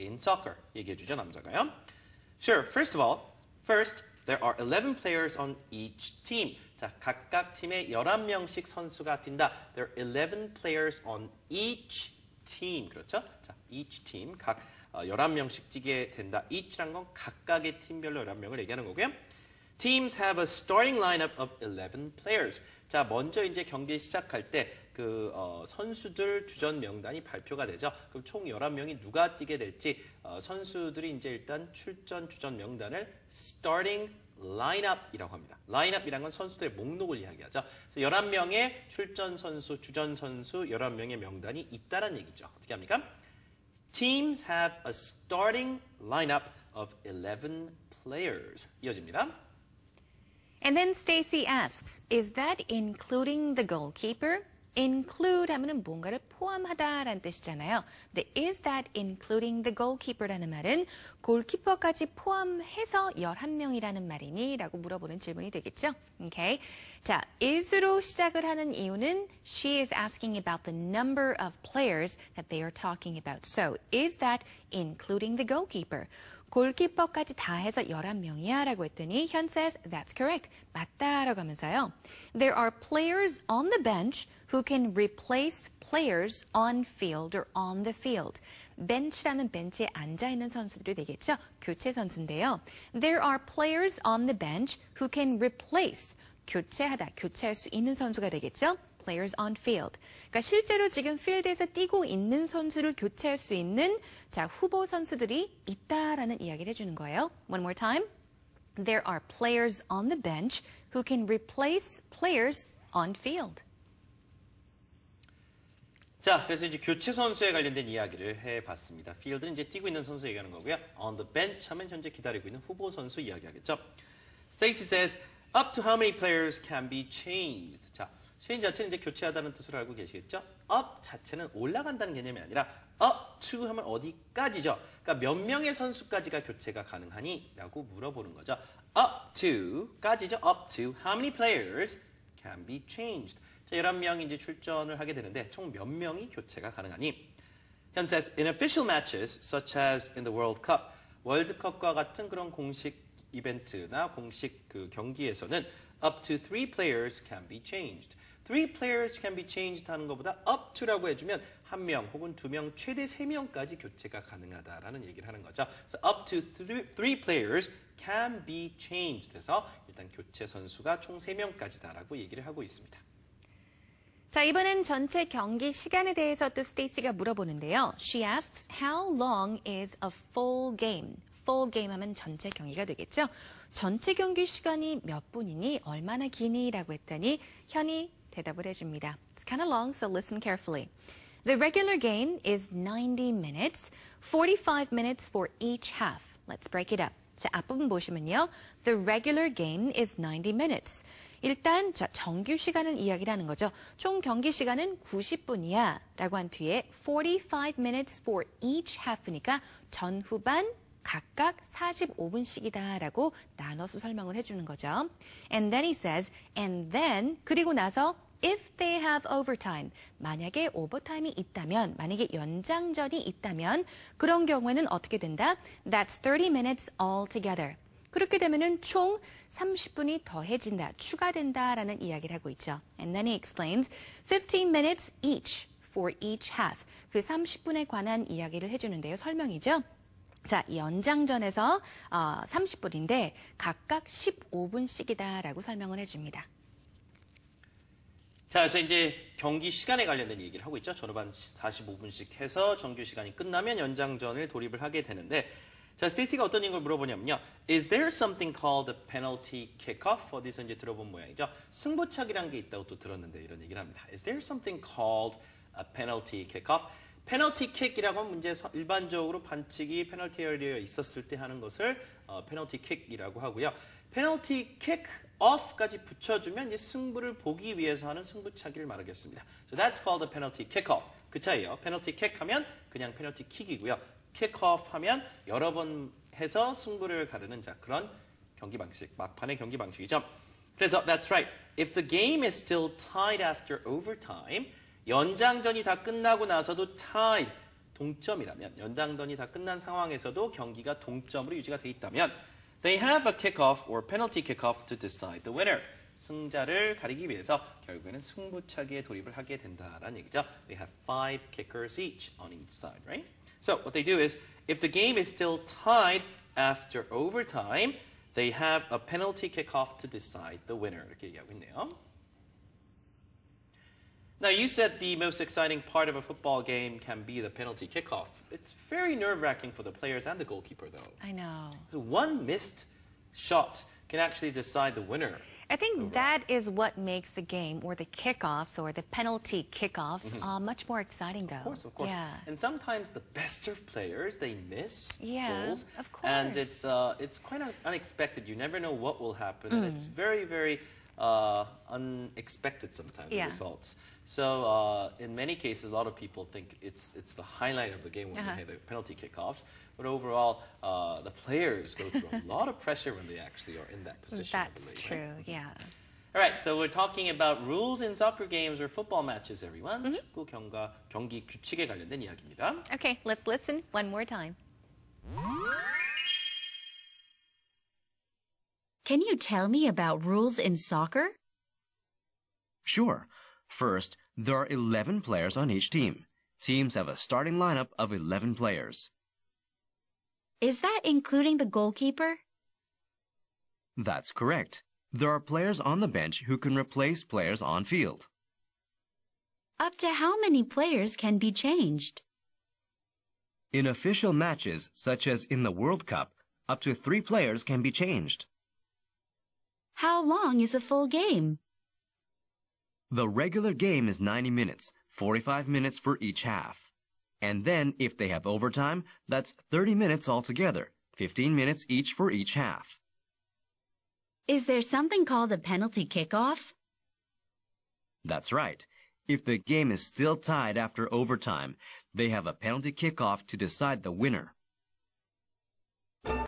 in soccer? 얘기해주죠, 남자가요. Sure, first, there are 11 players on each team. 자, 각각 팀에 11명씩 선수가 뛴다. There are 11 players on each team. 그렇죠? 자, each team. 각 11명씩 뛰게 된다. each란 건 각각의 팀별로 11명을 얘기하는 거고요. Teams have a starting lineup of 11 players. 자, 먼저 이제 경기 시작할 때 선수들 주전 명단이 발표가 되죠. 그럼 총 11명이 누가 뛰게 될지 선수들이 이제 일단 출전 주전 명단을 starting lineup이라고 합니다. lineup이란 건 선수들의 목록을 이야기하죠. 그래서 11명의 출전 선수, 주전 선수 11명의 명단이 있다는 얘기죠. 어떻게 합니까? Teams have a starting lineup of 11 players. 이어집니다. And then Stacy asks, is that including the goalkeeper? include 하면은 뭔가를 포함하다라는 뜻이잖아요. 근데 is that including the goalkeeper라는 말은 골키퍼까지 포함해서 11명이라는 말이니? 라고 물어보는 질문이 되겠죠. Okay. 자, is로 시작을 하는 이유는 she is asking about the number of players that they are talking about. So, is that including the goalkeeper? 골키퍼까지 다 해서 11명이야 라고 했더니 현 says that's correct. 맞다 라고 하면서요. There are players on the bench who can replace players on field or on the field. 벤치라는 벤치에 앉아있는 선수들이 되겠죠. 교체 선수인데요. There are players on the bench who can replace, 교체하다, 교체할 수 있는 선수가 되겠죠. Players on field. 그러니까 실제로 지금 필드에서 뛰고 있는 선수를 교체할 수 있는 후보 선수들이 있다라는 이야기를 해주는 거예요. One more time. There are players on the bench who can replace players on field. 자, 그래서 이제 교체 선수에 관련된 이야기를 해봤습니다. field는 이제 뛰고 있는 선수 얘기하는 거고요. On the bench 하면 현재 기다리고 있는 후보 선수 이야기하겠죠. Stacy says, up to how many players can be changed? 자, change 자체는 이제 교체하다는 뜻으로 알고 계시겠죠? up 자체는 올라간다는 개념이 아니라 up to 하면 어디까지죠? 그러니까 몇 명의 선수까지가 교체가 가능하니? 라고 물어보는 거죠. up to까지죠. up to how many players can be changed? 자, 11명이 이제 출전을 하게 되는데 총 몇 명이 교체가 가능하니? 현 says, in official matches such as in the World Cup, 월드컵과 같은 그런 공식 이벤트나 공식 경기에서는 up to 3 players can be changed. 3 players can be changed 하는 것보다 up to라고 해주면 1명 혹은 2명, 최대 3명까지 교체가 가능하다라는 얘기를 하는 거죠. So up to 3 players can be changed 해서 일단 교체 선수가 총 3명까지다라고 얘기를 하고 있습니다. 자, 이번엔 전체 경기 시간에 대해서 또 스테이시가 물어보는데요. She asks, how long is a full game? full game 하면 전체 경기가 되겠죠. 전체 경기 시간이 몇 분이니? 얼마나 기니? 라고 했더니 현이 대답을 해줍니다. It's kind of long, so listen carefully. The regular game is 90 minutes, 45 minutes for each half. Let's break it up. 자, 앞부분 보시면요. The regular game is 90 minutes. 일단 정규 시간은 이야기를 하는 거죠. 총 경기 시간은 90분이야 라고 한 뒤에 45 minutes for each half니까 전후반 각각 45분씩이다 라고 나눠서 설명을 해주는 거죠. And then he says, and then 그리고 나서 if they have overtime, 만약에 오버타임이 있다면, 만약에 연장전이 있다면 그런 경우에는 어떻게 된다? That's 30 minutes altogether. 그렇게 되면은 총 30분이 더해진다, 추가된다라는 이야기를 하고 있죠. And then he explains 15 minutes each for each half. 그 30분에 관한 이야기를 해주는데요. 설명이죠. 자, 연장전에서 30분인데 각각 15분씩이다라고 설명을 해줍니다. 자, 그래서 이제 경기 시간에 관련된 얘기를 하고 있죠. 전후반 45분씩 해서 정규 시간이 끝나면 연장전을 돌입을 하게 되는데 자, 스테이시가 어떤 걸 물어보냐면요. Is there something called a penalty kickoff? 어디서 이제 들어본 모양이죠. 승부차기란 게 있다고 또 들었는데 이런 얘기를 합니다. Is there something called a penalty kickoff? 페널티 킥이라고 하면 문제 일반적으로 반칙이 페널티 에리어에 있었을 때 하는 것을 페널티 킥이라고 하고요. 페널티 킥 off까지 붙여주면 이제 승부를 보기 위해서 하는 승부차기를 말하겠습니다. So that's called a penalty kick-off. 그 차이예요. 페널티 킥 하면 그냥 페널티 킥이고요. kick-off 하면 여러 번 해서 승부를 가르는 그런 경기 방식, 막판의 경기 방식이죠. 그래서 that's right. If the game is still tied after overtime, 연장전이 다 끝나고 나서도 tied, 동점이라면 연장전이 다 끝난 상황에서도 경기가 동점으로 유지가 돼 있다면 they have a kickoff or penalty kickoff to decide the winner. 승자를 가리기 위해서 결국에는 승부차기에 돌입을 하게 된다라는 얘기죠. They have 5 kickers each on each side, right? So what they do is if the game is still tied after overtime, they have a penalty kickoff to decide the winner. 이렇게 얘기하고 있네요. Now, you said the most exciting part of a football game can be the penalty kickoff. It's very nerve-wracking for the players and the goalkeeper, though. I know. So one missed shot can actually decide the winner. I think that is what makes the game or the kickoffs or the penalty kickoff much more exciting, though. Of course. Yeah. And sometimes the best of players, they miss Yeah, goals. of And course. it's quite unexpected. You never know what will happen. And it's very, very unexpected sometimes, the Yeah. results. So in many cases, a lot of people think it's the highlight of the game when they have the penalty kickoffs. But overall, the players go through a lot of pressure when they actually are in that position. I That's believe, true, right? yeah. All right, so we're talking about rules in soccer games or football matches, everyone. 축구 경기 규칙에 관련된 이야기입니다. Okay, let's listen one more time. Can you tell me about rules in soccer? Sure. First, there are 11 players on each team. Teams have a starting lineup of 11 players. Is that including the goalkeeper? That's correct. There are players on the bench who can replace players on field. Up to how many players can be changed? In official matches, such as in the World Cup, up to 3 players can be changed. How long is a full game? The regular game is 90 minutes, 45 minutes for each half. And then, if they have overtime, that's 30 minutes altogether, 15 minutes each for each half. Is there something called a penalty kickoff? That's right. If the game is still tied after overtime, they have a penalty kickoff to decide the winner.